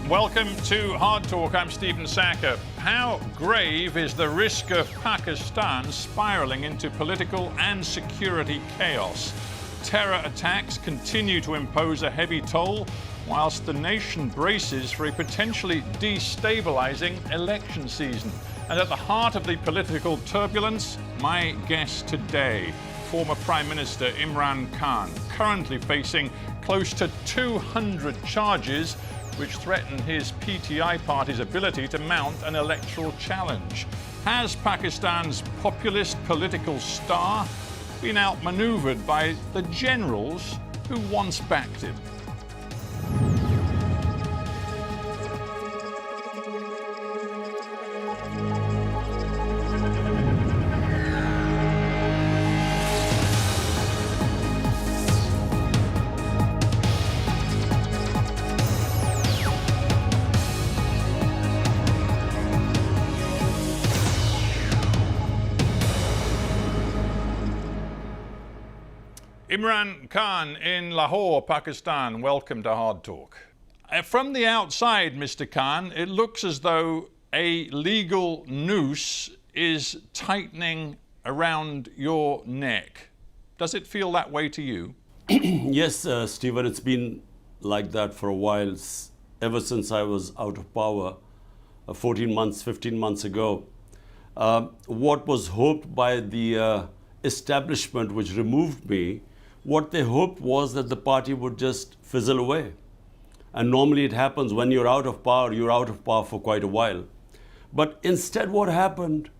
Welcome to Hard Talk. I'm Stephen Sackur. How grave is the risk of Pakistan spiralling into political and security chaos? Terror attacks continue to impose a heavy toll, whilst the nation braces for a potentially destabilising election season. And at the heart of the political turbulence, my guest today, former Prime Minister Imran Khan, currently facing close to 200 charges which threaten his PTI party's ability to mount an electoral challenge. Has Pakistan's populist political star been outmanoeuvred by the generals who once backed him? Imran Khan in Lahore, Pakistan, welcome to Hard Talk. From the outside, Mr. Khan, it looks as though a legal noose is tightening around your neck. Does it feel that way to you? Yes, Stephen, it's been like that for a while, ever since I was out of power 14 months, 15 months ago. What was hoped by the establishment which removed me, what they hoped was that the party would just fizzle away. And normally it happens when you're out of power for quite a while. But instead what happened,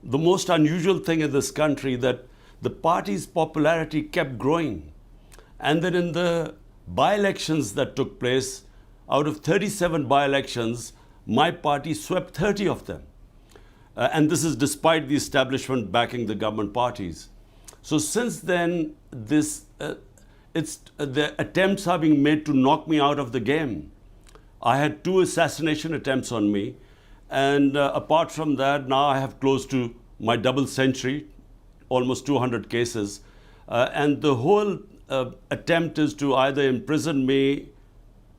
the most unusual thing in this country, that the party's popularity kept growing. And then in the by-elections that took place, out of 37 by-elections, my party swept 30 of them. And this is despite the establishment backing the government parties. So since then, the attempts are being made to knock me out of the game. I had 2 assassination attempts on me, and apart from that, now I have close to my double century, almost 200 cases, and the whole attempt is to either imprison me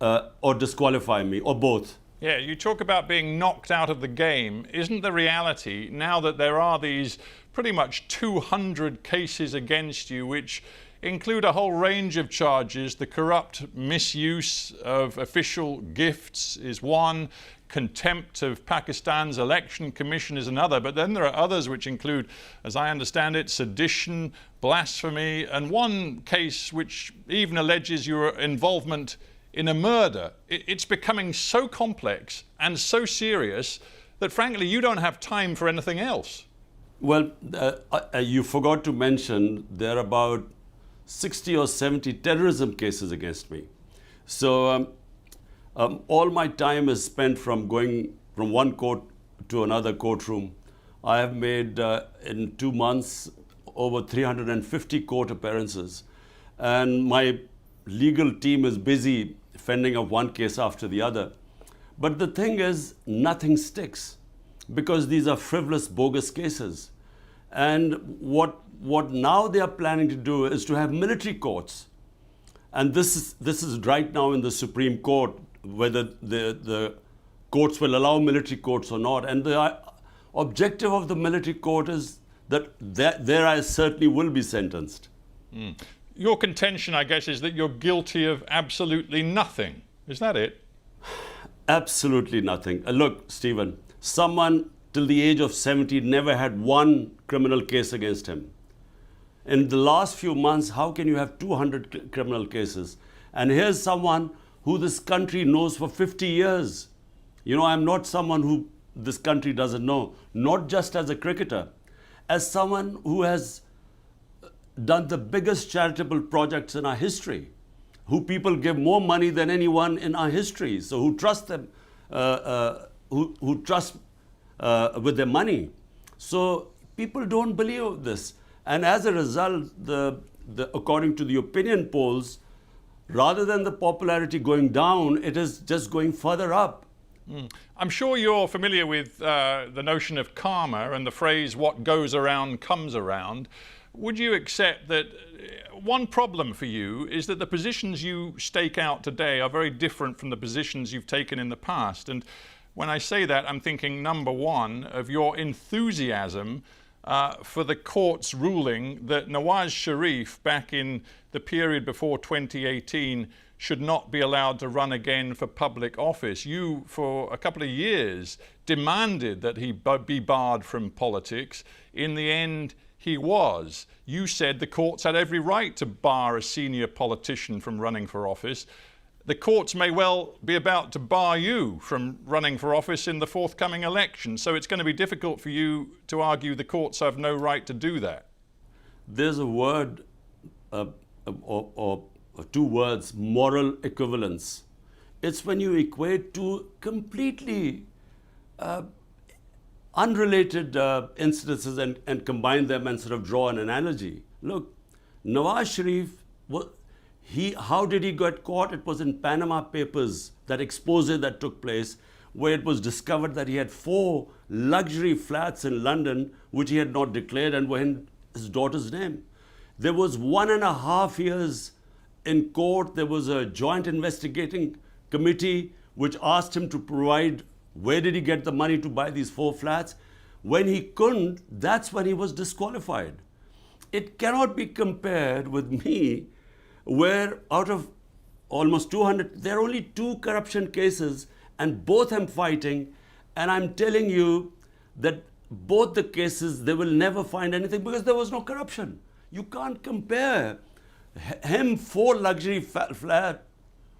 or disqualify me, or both. Yeah, you talk about being knocked out of the game. Isn't the reality, now that there are these pretty much 200 cases against you, which include a whole range of charges? The corrupt misuse of official gifts is one, contempt of Pakistan's election commission is another, but then there are others which include, as I understand it, sedition, blasphemy, and one case which even alleges your involvement in a murder. It's becoming so complex and so serious that frankly you don't have time for anything else. Well, you forgot to mention there are about 60 or 70 terrorism cases against me. So all my time is spent from going from one court to another courtroom. I have made in 2 months over 350 court appearances, and my legal team is busy fending off one case after the other. But the thing is, nothing sticks because these are frivolous, bogus cases. And what now they are planning to do is to have military courts. And this is right now in the Supreme Court, whether the courts will allow military courts or not. And the objective of the military court is that there I certainly will be sentenced. Mm. Your contention, I guess, is that you're guilty of absolutely nothing. Is that it? Absolutely nothing. Look, Stephen, someone till the age of 70 never had one criminal case against him. In the last few months, how can you have 200 criminal cases? And here's someone who this country knows for 50 years. You know, I'm not someone who this country doesn't know, not just as a cricketer, as someone who has done the biggest charitable projects in our history, who people give more money than anyone in our history, so who trust them, who trust with their money. So people don't believe this. And as a result, according to the opinion polls, rather than the popularity going down, it is just going further up. I'm sure you're familiar with the notion of karma and the phrase, what goes around comes around. Would you accept that one problem for you is that the positions you stake out today are very different from the positions you've taken in the past. And when I say that, I'm thinking, number one, of your enthusiasm for the court's ruling that Nawaz Sharif, back in the period before 2018, should not be allowed to run again for public office. You, for a couple of years, demanded that he be barred from politics. In the end, he was. You said the courts had every right to bar a senior politician from running for office. The courts may well be about to bar you from running for office in the forthcoming election. So it's going to be difficult for you to argue the courts have no right to do that. There's a word or two words, moral equivalence. It's when you equate two completely unrelated incidences and combine them and sort of draw an analogy. Look, Nawaz Sharif, how did he get caught? It was in Panama Papers, that expose that took place, where it was discovered that he had 4 luxury flats in London, which he had not declared and were in his daughter's name. There was 1.5 years in court. There was a joint investigating committee which asked him to provide where did he get the money to buy these 4 flats. When he couldn't, that's when he was disqualified. It cannot be compared with me, where out of almost 200, there are only 2 corruption cases and both I'm fighting, and I'm telling you that both the cases, they will never find anything because there was no corruption. You can't compare him 4 luxury flat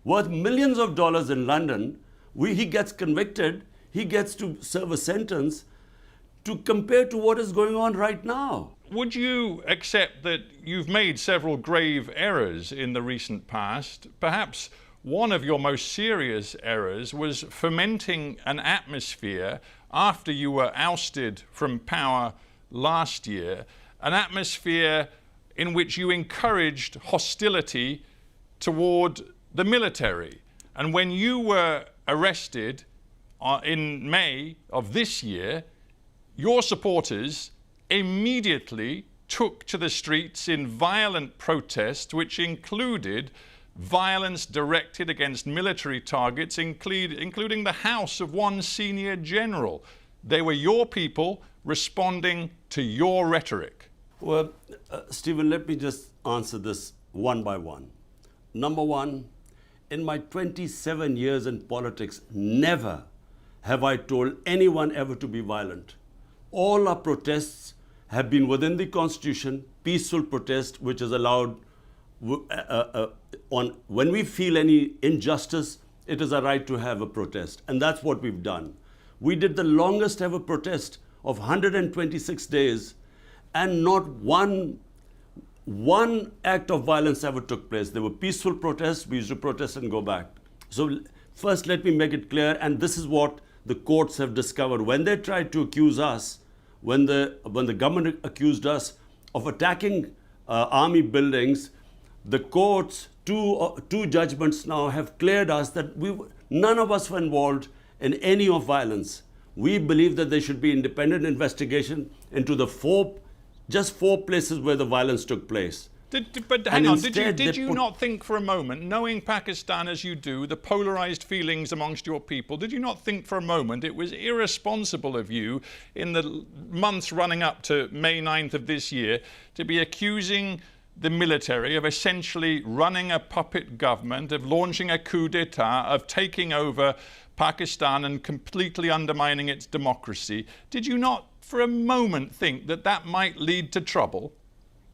worth millions of dollars in London. He gets convicted, he gets to serve a sentence, to compare to what is going on right now. Would you accept that you've made several grave errors in the recent past? Perhaps one of your most serious errors was fomenting an atmosphere after you were ousted from power last year, an atmosphere in which you encouraged hostility toward the military. And when you were arrested in May of this year, your supporters immediately took to the streets in violent protest, which included violence directed against military targets, including the house of one senior general. They were your people responding to your rhetoric. Well, Stephen, let me just answer this one by one. Number one, in my 27 years in politics, never have I told anyone ever to be violent. All our protests have been within the Constitution, peaceful protest, which is allowed when we feel any injustice, it is our right to have a protest. And that's what we've done. We did the longest ever protest of 126 days, and not one act of violence ever took place. There were peaceful protests. We used to protest and go back. So first, let me make it clear, and this is what the courts have discovered. When they tried to accuse us, when the government accused us of attacking army buildings, the courts, two judgments now have cleared us that none of us were involved in any of violence. We believe that there should be independent investigation into just four places where the violence took place. But hang on, did you not think for a moment, knowing Pakistan as you do, the polarized feelings amongst your people, did you not think for a moment it was irresponsible of you in the months running up to May 9th of this year to be accusing the military of essentially running a puppet government, of launching a coup d'etat, of taking over Pakistan and completely undermining its democracy? Did you not for a moment think that that might lead to trouble?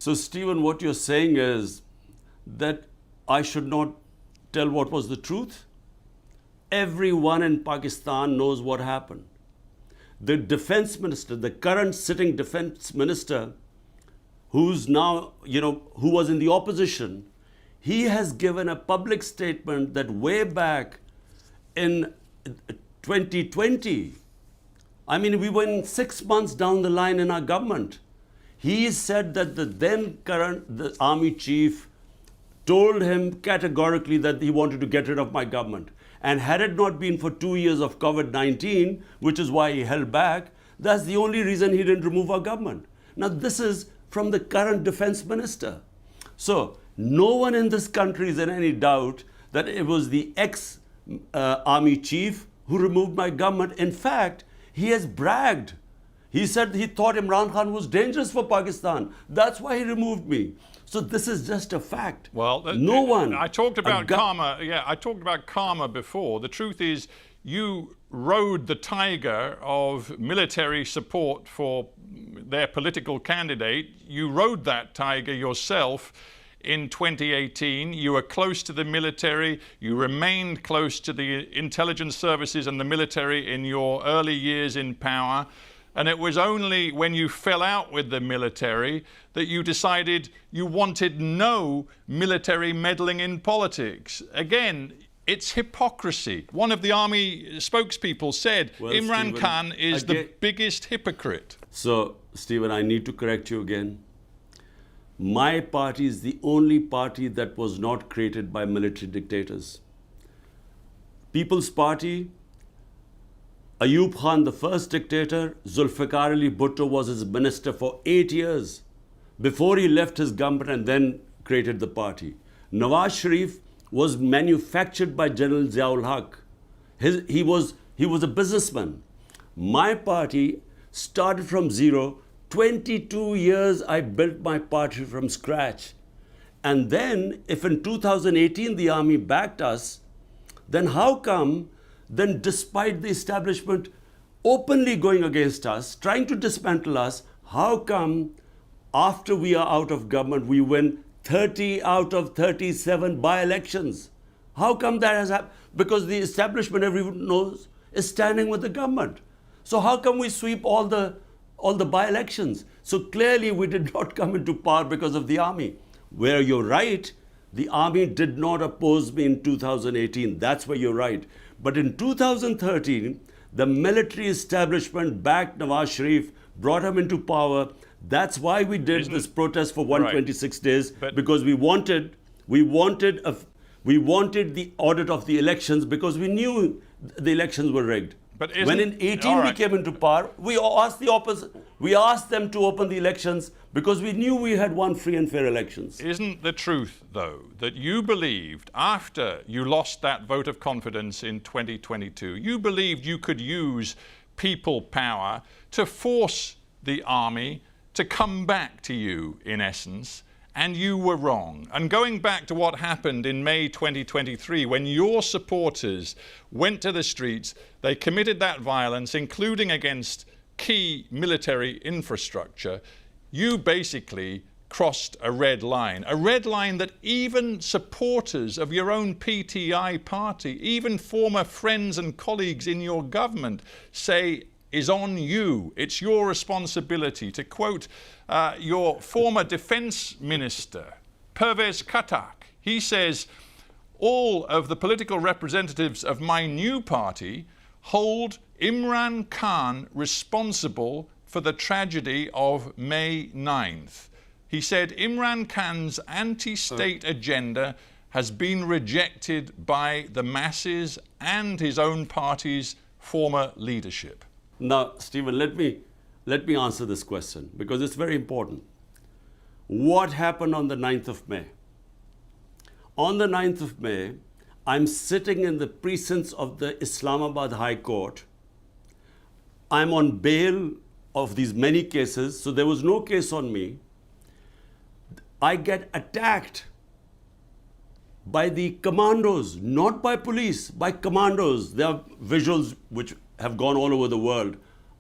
So, Stephen, what you're saying is that I should not tell what was the truth? Everyone in Pakistan knows what happened. The defense minister, the current sitting defense minister, who's now, who was in the opposition, he has given a public statement that way back in 2020, we were 6 months down the line in our government. He said that the army chief told him categorically that he wanted to get rid of my government. And had it not been for 2 years of COVID-19, which is why he held back, that's the only reason he didn't remove our government. Now, this is from the current defense minister. So no one in this country is in any doubt that it was the ex-army chief who removed my government. In fact, he has bragged. He said he thought Imran Khan was dangerous for Pakistan. That's why he removed me. So this is just a fact. Well, no one. I talked about karma. Yeah, I talked about karma before. The truth is, you rode the tiger of military support for their political candidate. You rode that tiger yourself in 2018. You were close to the military. You remained close to the intelligence services and the military in your early years in power. And it was only when you fell out with the military that you decided you wanted no military meddling in politics. Again, it's hypocrisy. One of the army spokespeople said, well, Imran Khan is the biggest hypocrite. So, Stephen, I need to correct you again. My party is the only party that was not created by military dictators. People's Party, Ayub Khan, the first dictator, Zulfikar Ali Bhutto was his minister for 8 years before he left his government and then created the party. Nawaz Sharif was manufactured by General Ziaul Haq. He was a businessman. My party started from zero. 22 years I built my party from scratch. And then, if in 2018 the army backed us, then how come, then despite the establishment openly going against us, trying to dismantle us, how come after we are out of government, we win 30 out of 37 by-elections? How come that has happened? Because the establishment, everyone knows, is standing with the government. So how come we sweep all the by-elections? So clearly we did not come into power because of the army. Where you're right, the army did not oppose me in 2018. That's where you're right. But in 2013, the military establishment backed Nawaz Sharif, brought him into power. That's why we did this protest for 126 days, because we wanted the audit of the elections, because we knew the elections were rigged. But when in 18 we came into power, we asked the opposite. We asked them to open the elections because we knew we had won free and fair elections. Isn't the truth, though, that you believed after you lost that vote of confidence in 2022, you believed you could use people power to force the army to come back to you, in essence, and you were wrong. And going back to what happened in May 2023, when your supporters went to the streets, they committed that violence, including against key military infrastructure, you basically crossed a red line that even supporters of your own PTI party, even former friends and colleagues in your government say is on you. It's your responsibility. To quote your former defense minister, Pervez Katak, he says, all of the political representatives of my new party hold Imran Khan responsible for the tragedy of May 9th. He said Imran Khan's anti-state agenda has been rejected by the masses and his own party's former leadership. Now, Stephen, let me answer this question because it's very important. What happened on the 9th of May? On the 9th of May, I'm sitting in the precincts of the Islamabad High Court. I'm on bail of these many cases, so there was no case on me. I get attacked by the commandos, not by police, by commandos. There are visuals which have gone all over the world.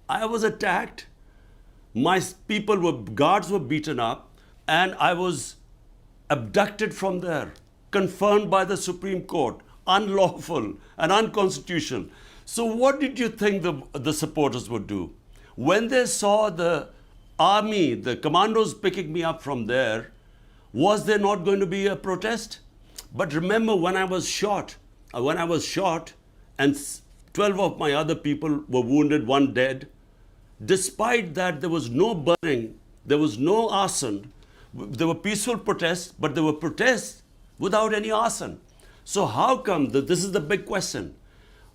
I was attacked. My guards were beaten up, and I was abducted from there, confirmed by the Supreme Court, unlawful and unconstitutional. So what did you think the supporters would do? When they saw the army, the commandos picking me up from there, was there not going to be a protest? But remember, when I was shot and 12 of my other people were wounded, 1 dead, despite that there was no burning, there was no arson. There were peaceful protests, but there were protests without any arson. So how come, this is the big question,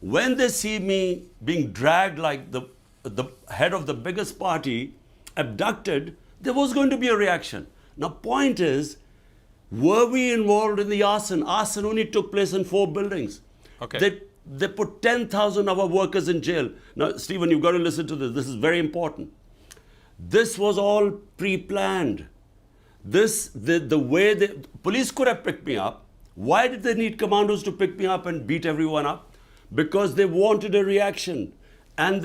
when they see me being dragged like the head of the biggest party, abducted, there was going to be a reaction. Now, point is, Were we involved in the arson? Arson only took place in 4 buildings. Okay. They put 10,000 of our workers in jail. Now, Stephen, you've got to listen to this. This is very important. This was all pre-planned. The way the police could have picked me up. Why did they need commandos to pick me up and beat everyone up? Because they wanted a reaction. And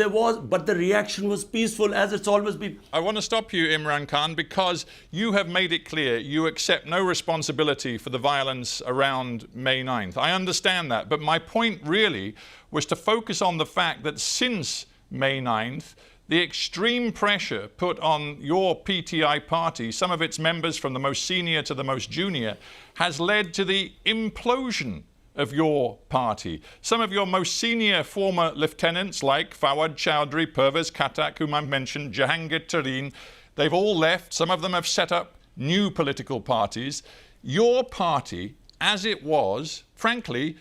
but the reaction was peaceful, as it's always been. I want to stop you, Imran Khan, because you have made it clear you accept no responsibility for the violence around May 9th. I understand that, but my point really was to focus on the fact that since May 9th, the extreme pressure put on your PTI party, some of its members from the most senior to the most junior, has led to the implosion of your party. Some of your most senior former lieutenants like Fawad Chowdhury, Pervez Khattak, whom I've mentioned, Jahangir Tareen, they've all left. Some of them have set up new political parties. Your party, as it was, frankly,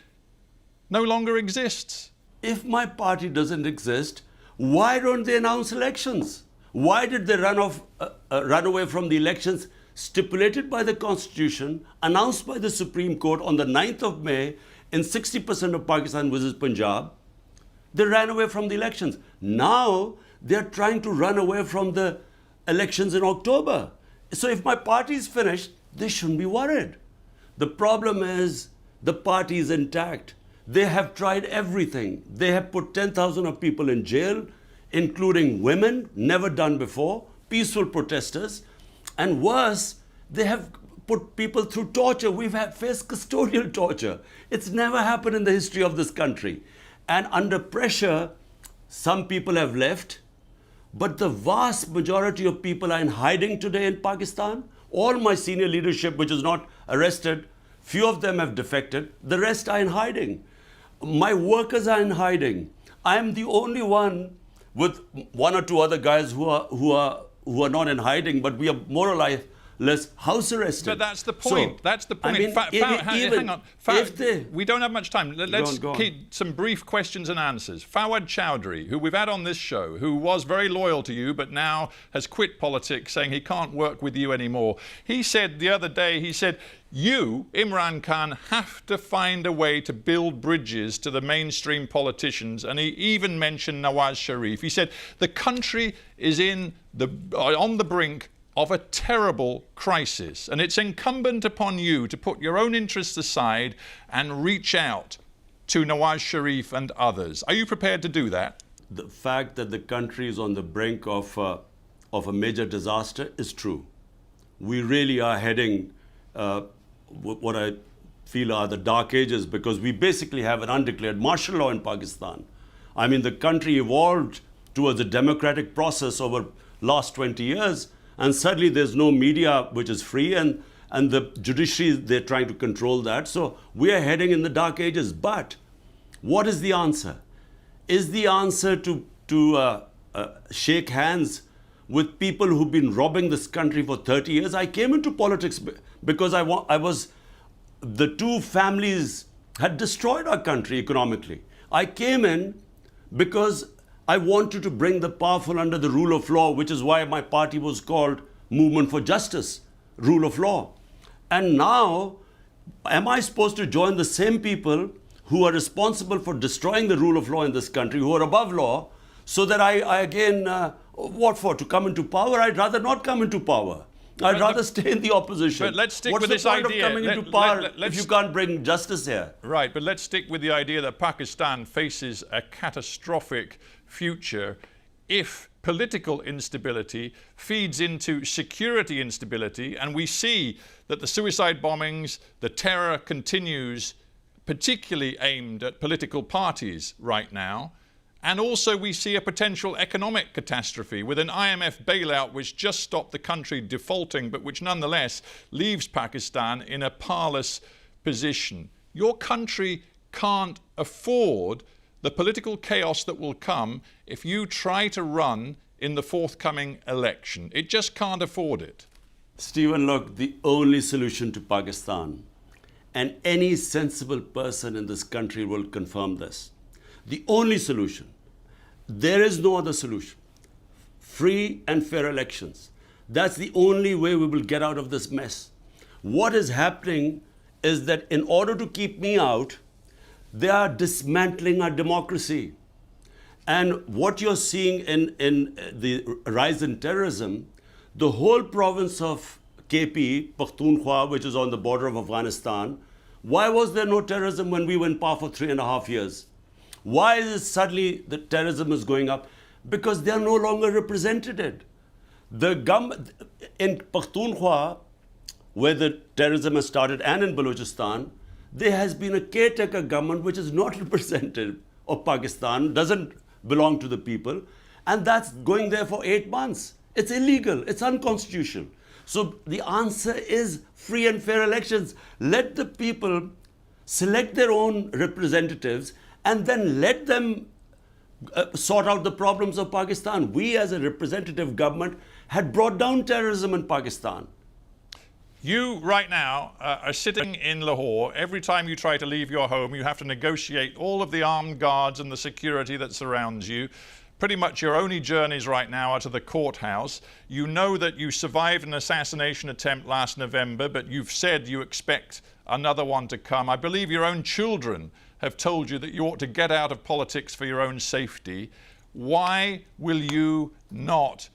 no longer exists. If my party doesn't exist, why don't they announce elections? Why did they run away from the elections stipulated by the Constitution, announced by the Supreme Court on the 9th of May in 60% of Pakistan versus Punjab? They ran away from the elections. Now they're trying to run away from the elections in October. So if my party is finished, they shouldn't be worried. The problem is the party is intact. They have tried everything. They have put 10,000 of people in jail, including women, never done before, peaceful protesters. And worse, they have put people through torture. We've faced custodial torture. It's never happened in the history of this country. And under pressure, some people have left, but the vast majority of people are in hiding today in Pakistan. All my senior leadership, which is not arrested, few of them have defected. The rest are in hiding. My workers are in hiding. I am the only one with 1 or 2 other guys who are not in hiding, but we are more or less house arrested. But that's the point. So, that's the point. I mean, Hang on. We don't have much time. Let's go on. keep some brief questions and answers. Fawad Chowdhury, who we've had on this show, who was very loyal to you, but now has quit politics, saying he can't work with you anymore. He said the other day, you, Imran Khan, have to find a way to build bridges to the mainstream politicians. And he even mentioned Nawaz Sharif. He said the country is on the brink of a terrible crisis. And it's incumbent upon you to put your own interests aside and reach out to Nawaz Sharif and others. Are you prepared to do that? The fact that the country is on the brink of a major disaster is true. We really are heading what I feel are the dark ages, because we basically have an undeclared martial law in Pakistan. I mean, the country evolved towards a democratic process over last 20 years, and suddenly there's no media which is free, and the judiciary, they're trying to control that. So we are heading in the dark ages. But what is the answer? Is the answer to shake hands with people who've been robbing this country for 30 years? I came into politics because the 2 families had destroyed our country economically. I came in because I wanted to bring the powerful under the rule of law, which is why my party was called Movement for Justice, Rule of Law. And now, am I supposed to join the same people who are responsible for destroying the rule of law in this country, who are above law, so that I again, what for? To come into power? I'd rather not come into power. I'd rather stay in the opposition. But let's stick What's with this idea. What's the point of coming into power if you can't bring justice here? Right, but let's stick with the idea that Pakistan faces a catastrophic future if political instability feeds into security instability, and we see that the suicide bombings, the terror continues, particularly aimed at political parties right now. And also we see a potential economic catastrophe with an IMF bailout which just stopped the country defaulting, but which nonetheless leaves Pakistan in a parlous position. Your country can't afford the political chaos that will come if you try to run in the forthcoming election. It just can't afford it. Stephen, look, the only solution to Pakistan, and any sensible person in this country will confirm this, the only solution, there is no other solution. Free and fair elections. That's the only way we will get out of this mess. What is happening is that in order to keep me out, they are dismantling our democracy. And what you're seeing in the rise in terrorism, the whole province of KP, Pakhtunkhwa, which is on the border of Afghanistan, why was there no terrorism when we were in power for 3.5 years? Why is it suddenly the terrorism is going up? Because they are no longer represented. The government in Pakhtunkhwa, where the terrorism has started, and in Balochistan, there has been a caretaker government which is not representative of Pakistan, doesn't belong to the people, and that's going there for 8 months. It's illegal, it's unconstitutional. So the answer is free and fair elections. Let the people select their own representatives and then let them sort out the problems of Pakistan. We as a representative government had brought down terrorism in Pakistan. You right now are sitting in Lahore. Every time you try to leave your home, you have to negotiate all of the armed guards and the security that surrounds you. Pretty much your only journeys right now are to the courthouse. You know that you survived an assassination attempt last November, but you've said you expect another one to come. I believe your own children have told you that you ought to get out of politics for your own safety. Why will you not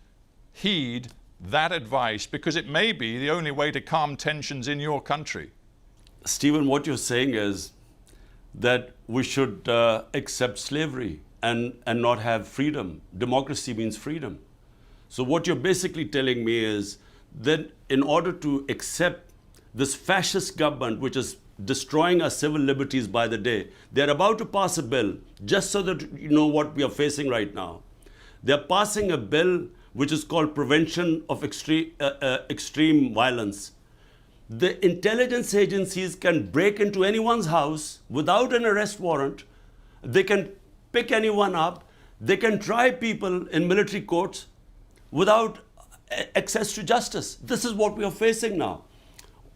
heed that advice? Because it may be the only way to calm tensions in your country. Stephen, what you're saying is that we should accept slavery and not have freedom. Democracy means freedom. So what you're basically telling me is that in order to accept this fascist government, which is destroying our civil liberties by the day, they're about to pass a bill, just so that you know what we are facing right now. They're passing a bill which is called Prevention of Extreme Violence. The intelligence agencies can break into anyone's house without an arrest warrant. They can pick anyone up. They can try people in military courts without access to justice. This is what we are facing now.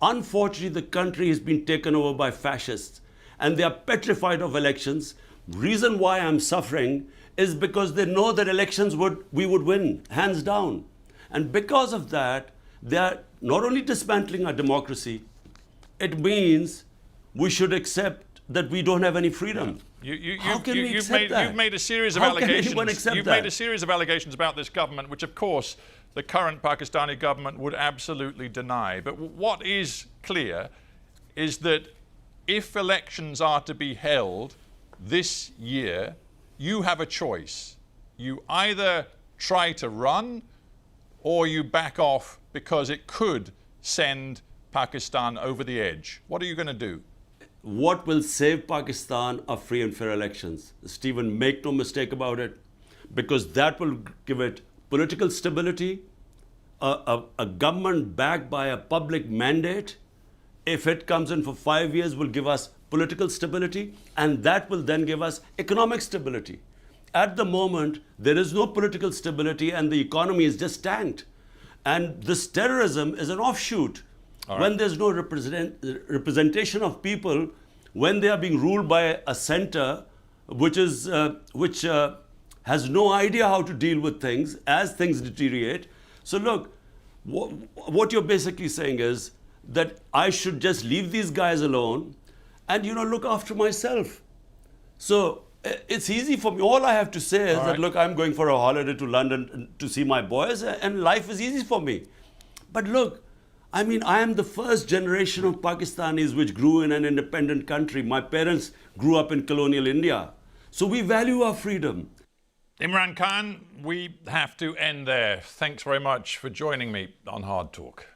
Unfortunately, the country has been taken over by fascists and they are petrified of elections. Reason why I'm suffering is because they know that elections we would win, hands down. And because of that, they are not only dismantling our democracy, it means we should accept that we don't have any freedom. How can we accept that? You've made a series of allegations. You've made a series of allegations about this government, which of course the current Pakistani government would absolutely deny. But what is clear is that if elections are to be held this year, you have a choice. You either try to run or you back off because it could send Pakistan over the edge. What are you going to do? What will save Pakistan are free and fair elections. Stephen, make no mistake about it, because that will give it political stability, a government backed by a public mandate. If it comes in for 5 years, will give us political stability, and that will then give us economic stability. At the moment, there is no political stability and the economy is just tanked. And this terrorism is an offshoot. Right. When there's no representation of people, when they are being ruled by a center which has no idea how to deal with things as things deteriorate. So look, what you're basically saying is that I should just leave these guys alone and, look after myself. So it's easy for me. All I have to say is that, look, I'm going for a holiday to London to see my boys and life is easy for me. But look, I am the first generation of Pakistanis which grew in an independent country. My parents grew up in colonial India. So we value our freedom. Imran Khan, we have to end there. Thanks very much for joining me on Hard Talk.